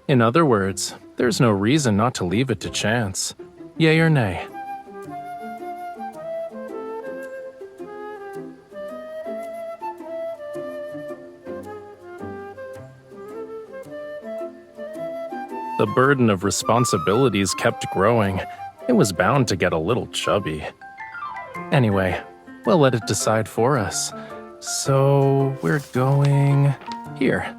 In other words, there's no reason not to leave it to chance. Yay or nay? The burden of responsibilities kept growing. It was bound to get a little chubby. Anyway, we'll let it decide for us. So, we're going here.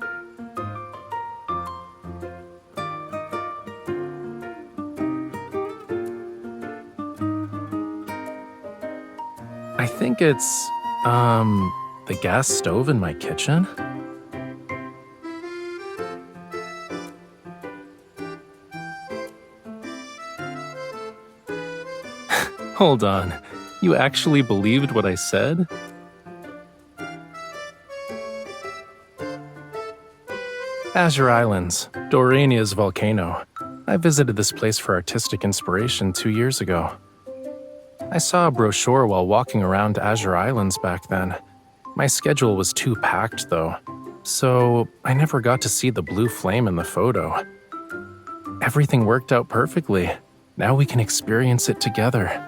I think it's, the gas stove in my kitchen? Hold on, you actually believed what I said? Azure Islands, Dorania's volcano. I visited this place for artistic inspiration 2 years ago. I saw a brochure while walking around Azure Islands back then. My schedule was too packed though, so I never got to see the blue flame in the photo. Everything worked out perfectly. Now we can experience it together.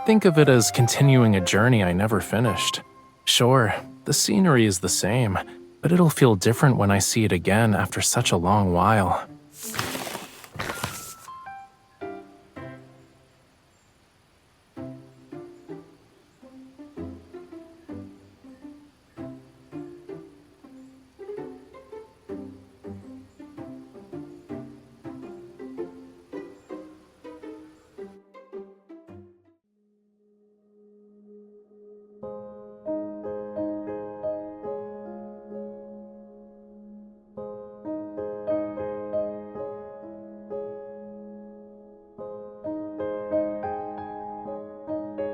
Think of it as continuing a journey I never finished. Sure, the scenery is the same, but it'll feel different when I see it again after such a long while.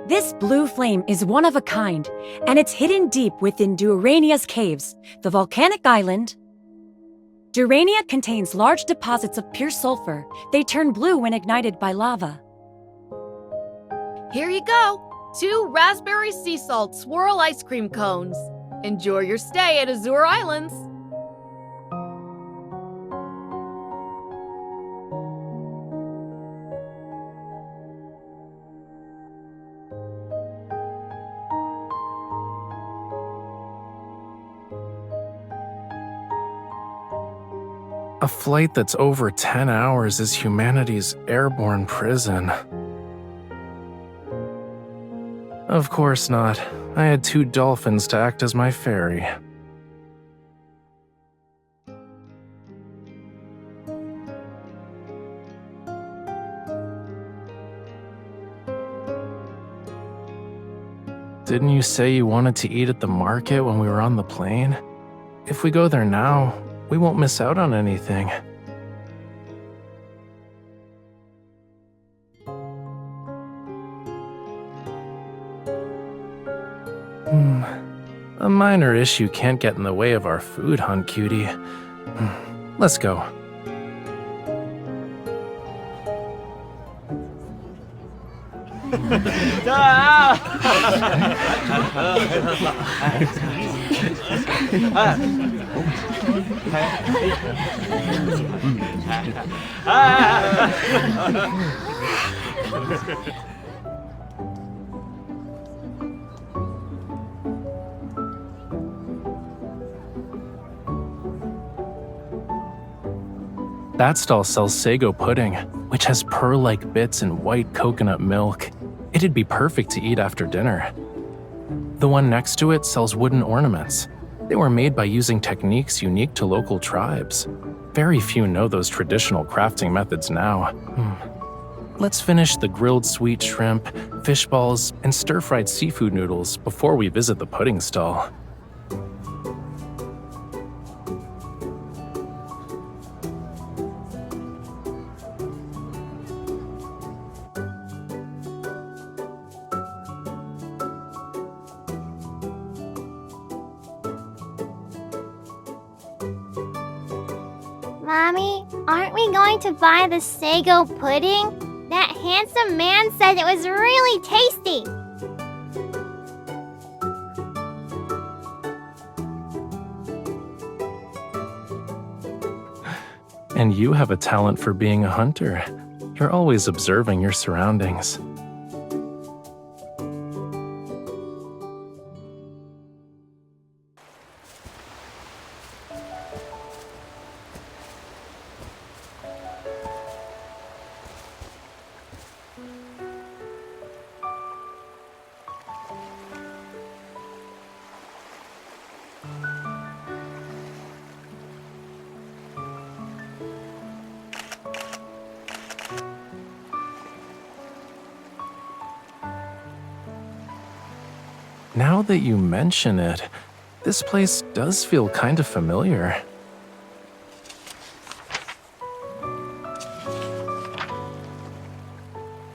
This blue flame is one of a kind, and it's hidden deep within Durania's caves, the volcanic island. Durania contains large deposits of pure sulfur. They turn blue when ignited by lava. Here you go! 2 raspberry sea salt swirl ice cream cones. Enjoy your stay at Azure Islands. A flight that's over 10 hours is humanity's airborne prison. Of course not. I had 2 dolphins to act as my ferry. Didn't you say you wanted to eat at the market when we were on the plane? If we go there now, we won't miss out on anything. A minor issue can't get in the way of our food hunt, cutie. Let's go. That stall sells sago pudding, which has pearl-like bits and white coconut milk. It'd be perfect to eat after dinner. The one next to it sells wooden ornaments. They were made by using techniques unique to local tribes. Very few know those traditional crafting methods now. Let's finish the grilled sweet shrimp, fish balls, and stir-fried seafood noodles before we visit the pudding stall. Mommy, aren't we going to buy the sago pudding? That handsome man said it was really tasty. And you have a talent for being a hunter. You're always observing your surroundings. Now that you mention it, this place does feel kind of familiar.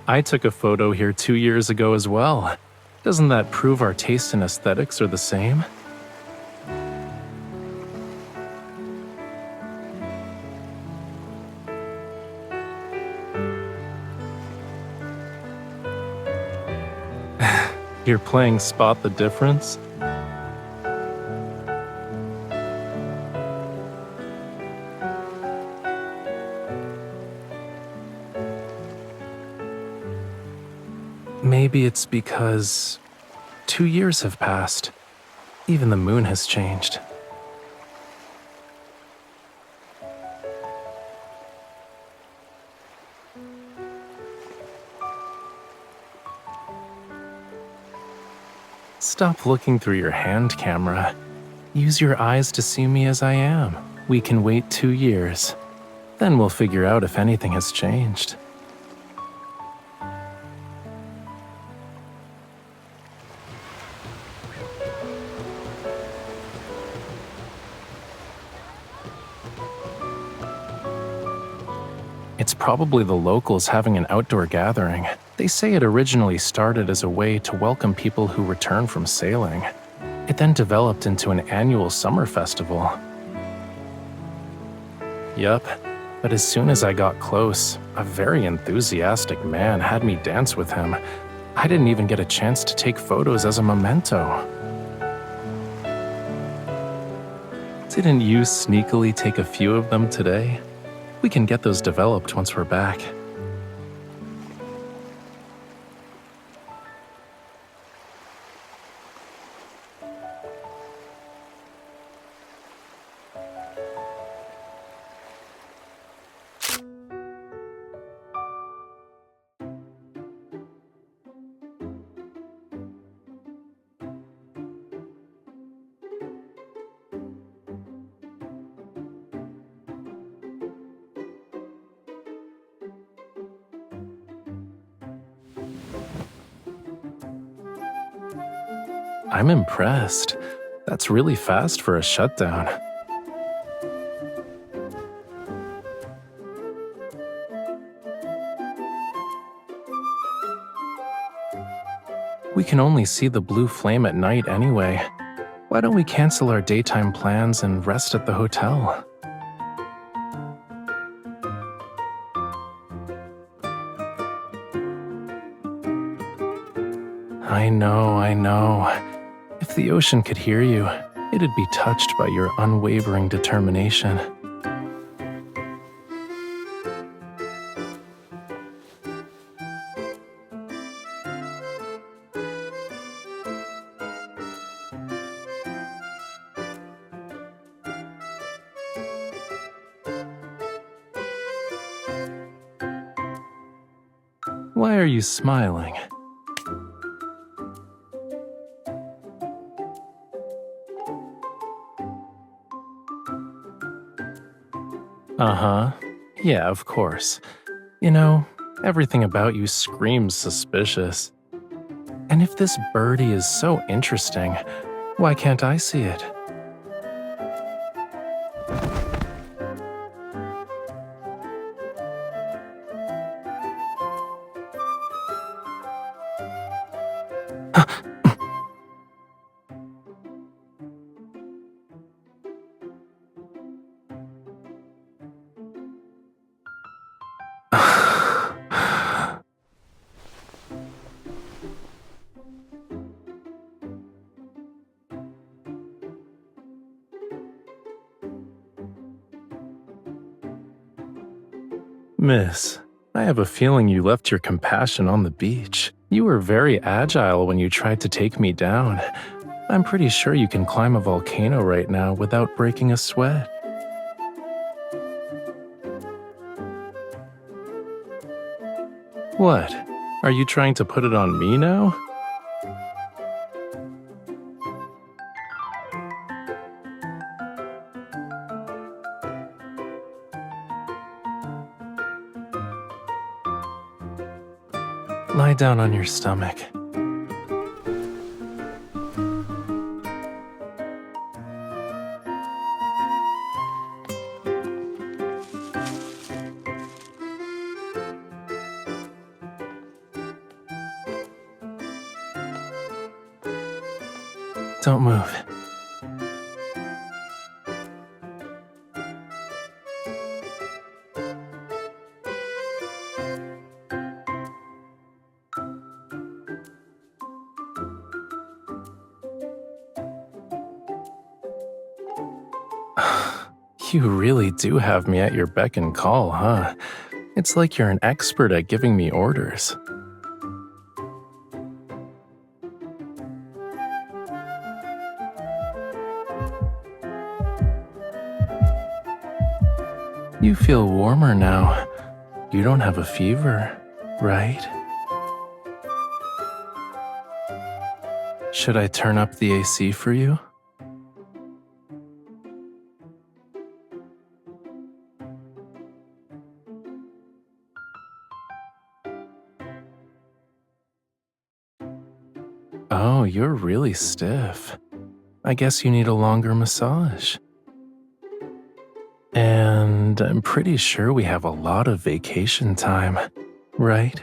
I took a photo here 2 years ago as well. Doesn't that prove our taste and aesthetics are the same? You're playing Spot the Difference? Maybe it's because 2 years have passed. Even the moon has changed. Stop looking through your hand camera. Use your eyes to see me as I am. We can wait 2 years. Then we'll figure out if anything has changed. It's probably the locals having an outdoor gathering. They say it originally started as a way to welcome people who return from sailing. It then developed into an annual summer festival. Yup, but as soon as I got close, a very enthusiastic man had me dance with him. I didn't even get a chance to take photos as a memento. Didn't you sneakily take a few of them today? We can get those developed once we're back. I'm impressed. That's really fast for a shutdown. We can only see the blue flame at night anyway. Why don't we cancel our daytime plans and rest at the hotel? I know. If the ocean could hear you, it'd be touched by your unwavering determination. Why are you smiling? Uh-huh. Yeah, of course. You know, everything about you screams suspicious. And if this birdie is so interesting, why can't I see it? Miss, I have a feeling you left your compassion on the beach. You were very agile when you tried to take me down. I'm pretty sure you can climb a volcano right now without breaking a sweat. What? Are you trying to put it on me now? Lie down on your stomach. Don't move. You really do have me at your beck and call, huh? It's like you're an expert at giving me orders. You feel warmer now. You don't have a fever, right? Should I turn up the AC for you? Oh, you're really stiff. I guess you need a longer massage. And I'm pretty sure we have a lot of vacation time, right?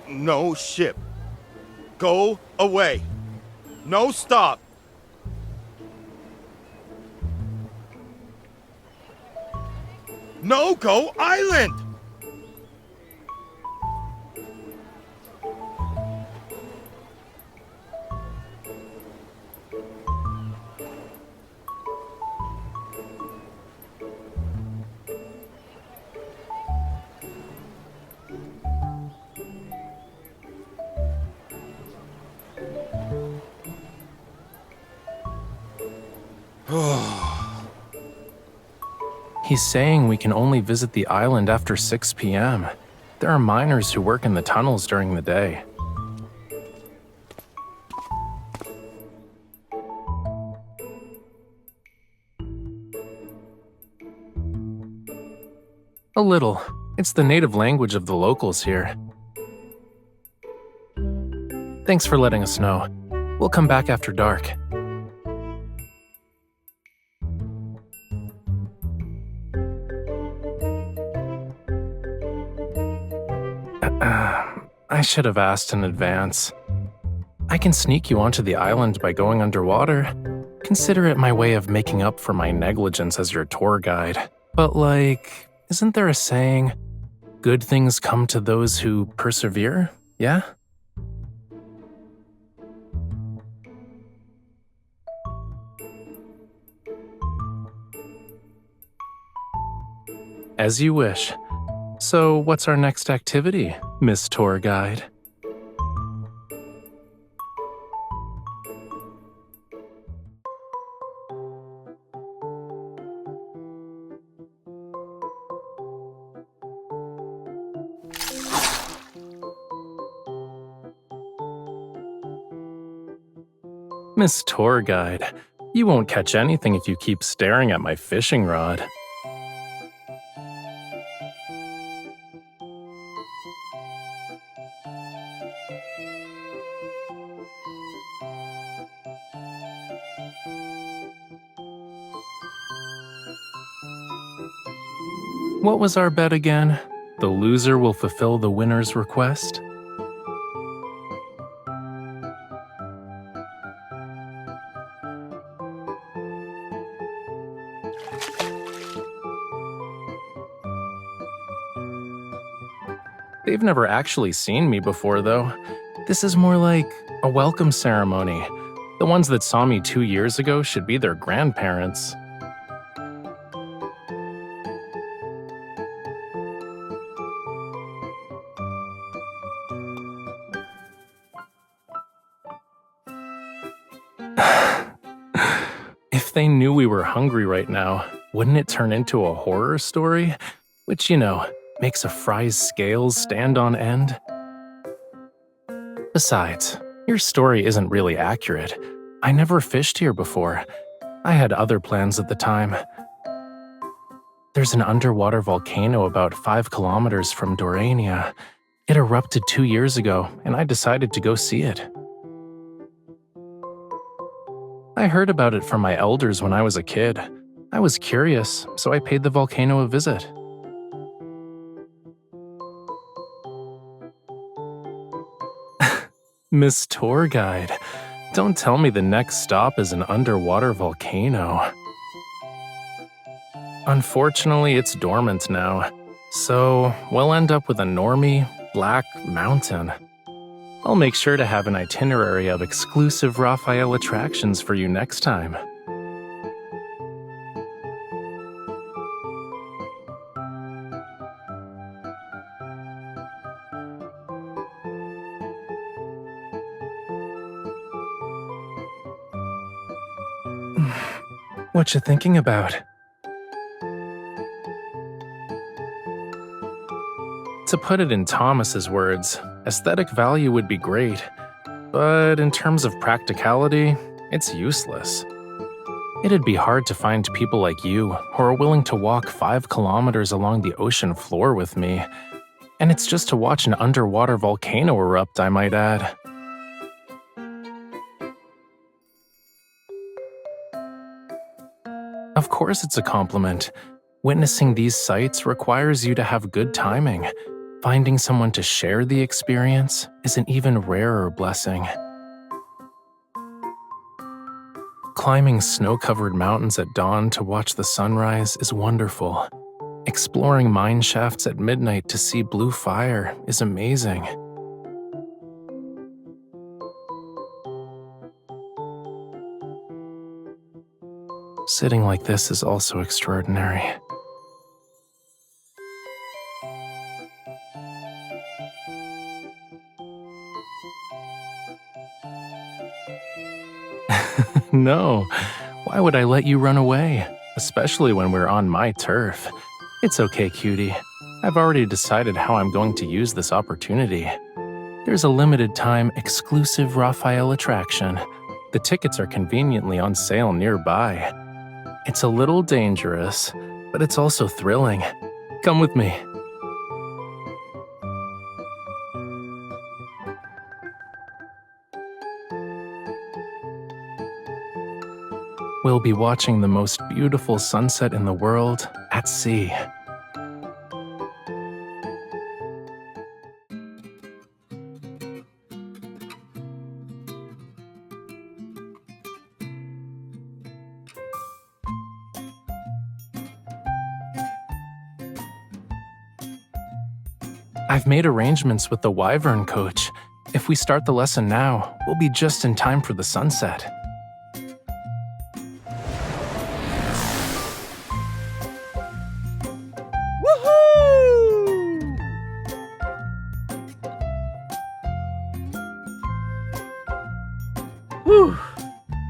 No ship. Go away. No stop. No go island. He's saying we can only visit the island after 6 p.m. There are miners who work in the tunnels during the day. A little. It's the native language of the locals here. Thanks for letting us know. We'll come back after dark. I should have asked in advance. I can sneak you onto the island by going underwater. Consider it my way of making up for my negligence as your tour guide. But isn't there a saying, good things come to those who persevere, yeah? As you wish. So, what's our next activity, Miss Tour Guide? Miss Tour Guide, you won't catch anything if you keep staring at my fishing rod. What was our bet again? The loser will fulfill the winner's request? They've never actually seen me before, though. This is more like a welcome ceremony. The ones that saw me 2 years ago should be their grandparents. If they knew we were hungry right now, wouldn't it turn into a horror story? Which, makes a fry's scales stand on end? Besides, your story isn't really accurate. I never fished here before. I had other plans at the time. There's an underwater volcano about 5 kilometers from Dorania. It erupted 2 years ago, and I decided to go see it. I heard about it from my elders when I was a kid. I was curious, so I paid the volcano a visit. Miss Tour Guide, don't tell me the next stop is an underwater volcano. Unfortunately, it's dormant now, so we'll end up with a normie, black mountain. I'll make sure to have an itinerary of exclusive Rafayel attractions for you next time. What you thinking about? To put it in Thomas's words, aesthetic value would be great, but in terms of practicality, it's useless. It'd be hard to find people like you who are willing to walk 5 kilometers along the ocean floor with me, and it's just to watch an underwater volcano erupt, I might add. Of course it's a compliment. Witnessing these sights requires you to have good timing. Finding someone to share the experience is an even rarer blessing. Climbing snow-covered mountains at dawn to watch the sunrise is wonderful. Exploring mine shafts at midnight to see blue fire is amazing. Sitting like this is also extraordinary. No, why would I let you run away? Especially when we're on my turf. It's okay, cutie. I've already decided how I'm going to use this opportunity. There's a limited time exclusive Rafayel attraction. The tickets are conveniently on sale nearby. It's a little dangerous, but it's also thrilling. Come with me. We'll be watching the most beautiful sunset in the world at sea. I've made arrangements with the Wyvern coach. If we start the lesson now, we'll be just in time for the sunset. Whew.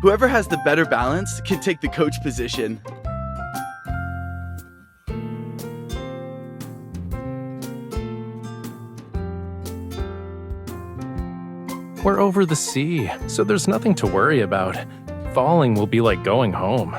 Whoever has the better balance can take the coach position. We're over the sea, so there's nothing to worry about. Falling will be like going home.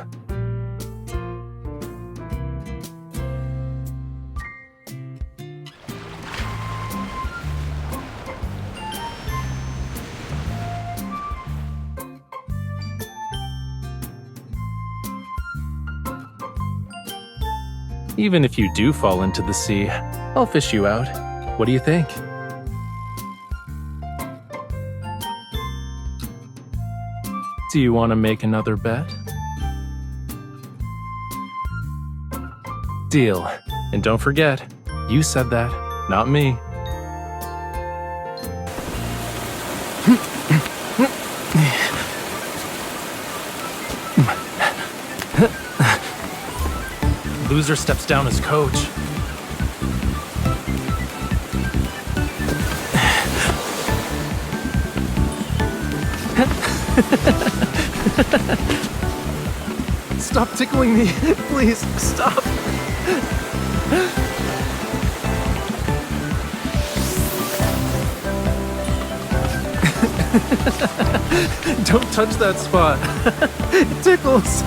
Even if you do fall into the sea, I'll fish you out. What do you think? Do you want to make another bet? Deal. And don't forget, you said that, not me. Loser steps down as coach. Stop tickling me. Please, stop. Don't touch that spot. It tickles.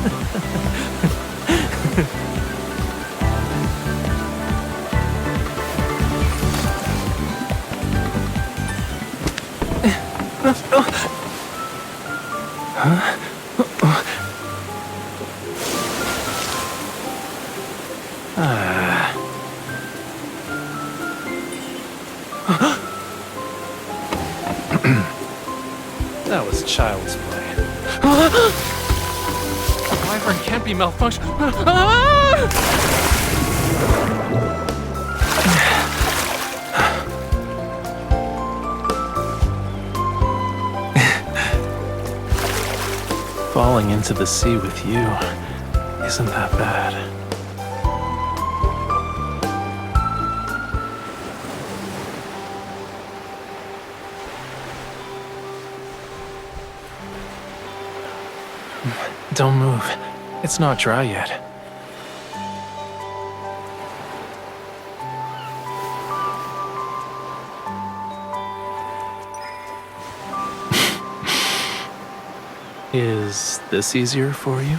That was child's play. The wyvern can't be malfunction. Falling into the sea with you isn't that bad. Don't move. It's not dry yet. Is this easier for you?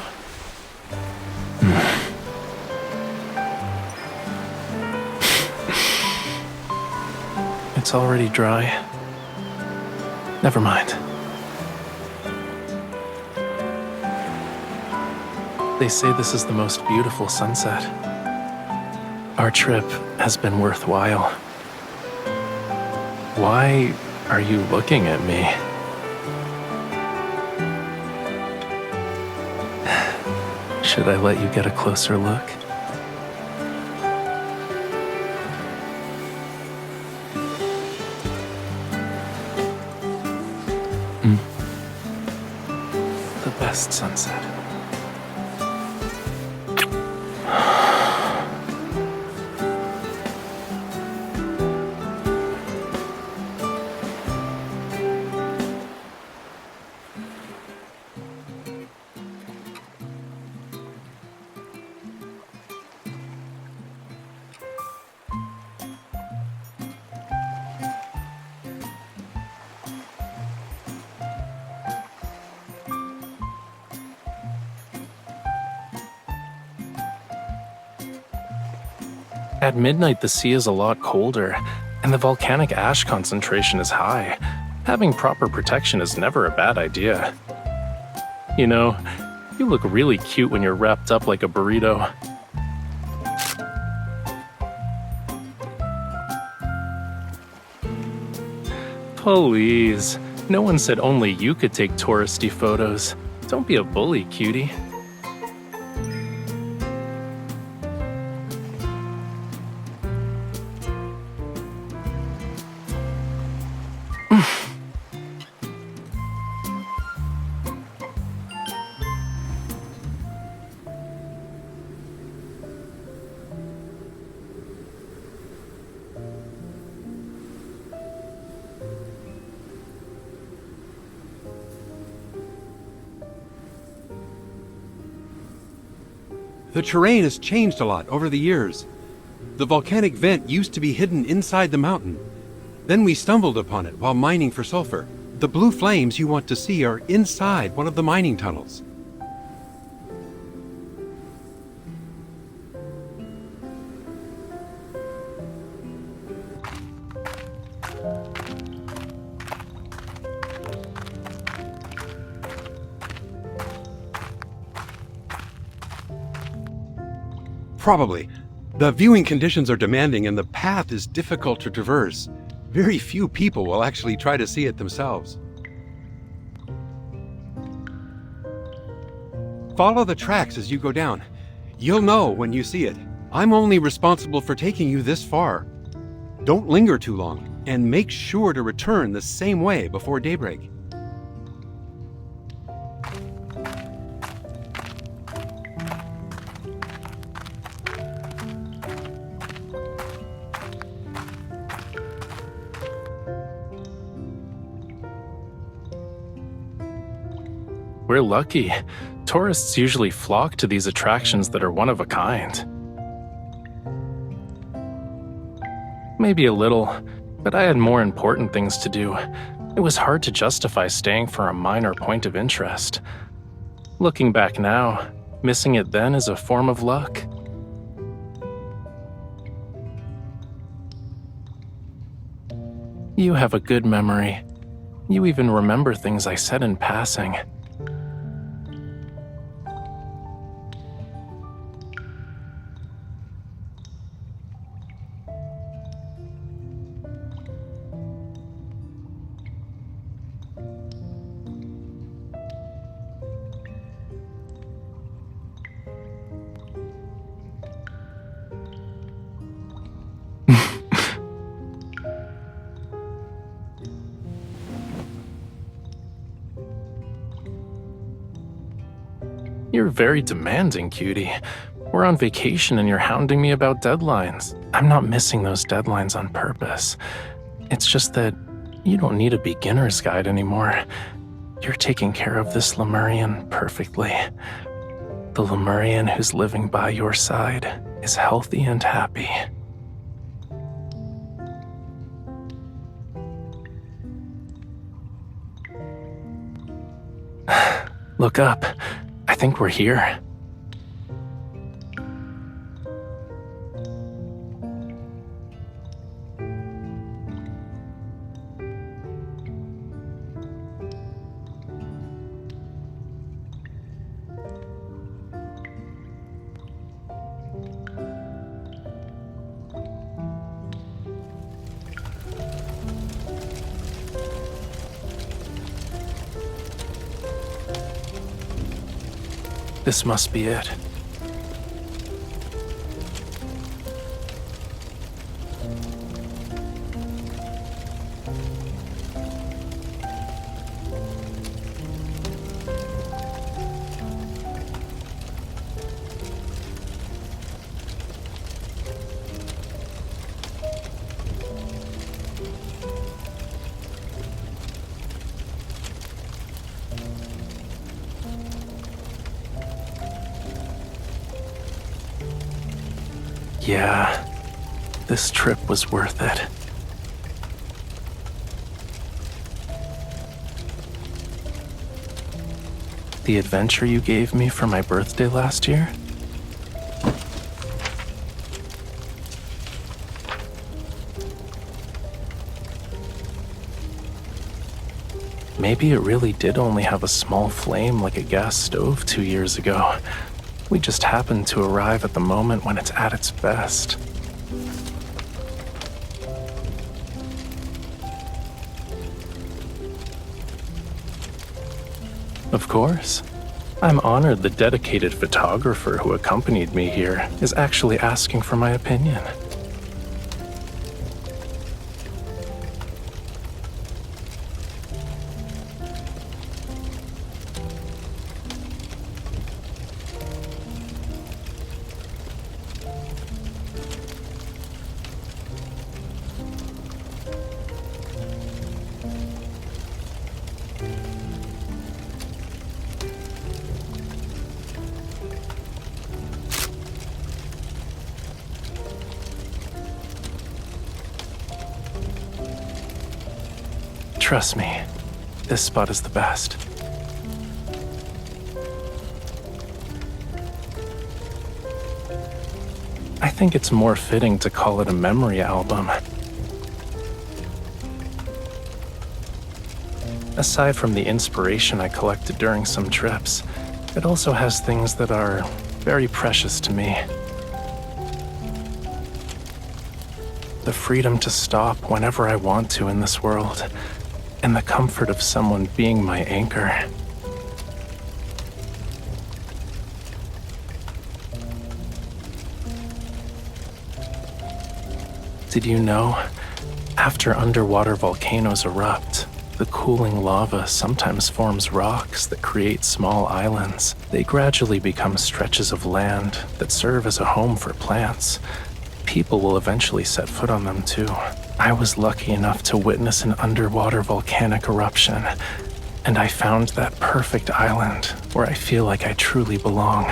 It's already dry. Never mind. They say this is the most beautiful sunset. Our trip has been worthwhile. Why are you looking at me? Should I let you get a closer look? The best sunset. At midnight, the sea is a lot colder, and the volcanic ash concentration is high. Having proper protection is never a bad idea. You know, you look really cute when you're wrapped up like a burrito. Please, no one said only you could take touristy photos. Don't be a bully, cutie. The terrain has changed a lot over the years. The volcanic vent used to be hidden inside the mountain. Then we stumbled upon it while mining for sulfur. The blue flames you want to see are inside one of the mining tunnels. Probably. The viewing conditions are demanding and the path is difficult to traverse. Very few people will actually try to see it themselves. Follow the tracks as you go down. You'll know when you see it. I'm only responsible for taking you this far. Don't linger too long, and make sure to return the same way before daybreak. We're lucky. Tourists usually flock to these attractions that are one of a kind. Maybe a little, but I had more important things to do. It was hard to justify staying for a minor point of interest. Looking back now, missing it then is a form of luck. You have a good memory. You even remember things I said in passing. You're very demanding, cutie. We're on vacation and you're hounding me about deadlines. I'm not missing those deadlines on purpose. It's just that you don't need a beginner's guide anymore. You're taking care of this Lemurian perfectly. The Lemurian who's living by your side is healthy and happy. Look up. I think we're here. This must be it. Yeah, this trip was worth it. The adventure you gave me for my birthday last year? Maybe it really did only have a small flame like a gas stove 2 years ago. We just happened to arrive at the moment when it's at its best. Of course. I'm honored the dedicated photographer who accompanied me here is actually asking for my opinion. Trust me, this spot is the best. I think it's more fitting to call it a Memoria album. Aside from the inspiration I collected during some trips, it also has things that are very precious to me. The freedom to stop whenever I want to in this world, and the comfort of someone being my anchor. Did you know, after underwater volcanoes erupt, the cooling lava sometimes forms rocks that create small islands. They gradually become stretches of land that serve as a home for plants. People will eventually set foot on them too. I was lucky enough to witness an underwater volcanic eruption. And I found that perfect island where I feel like I truly belong.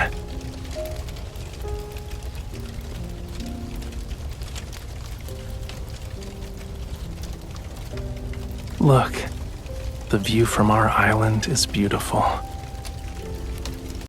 Look, the view from our island is beautiful.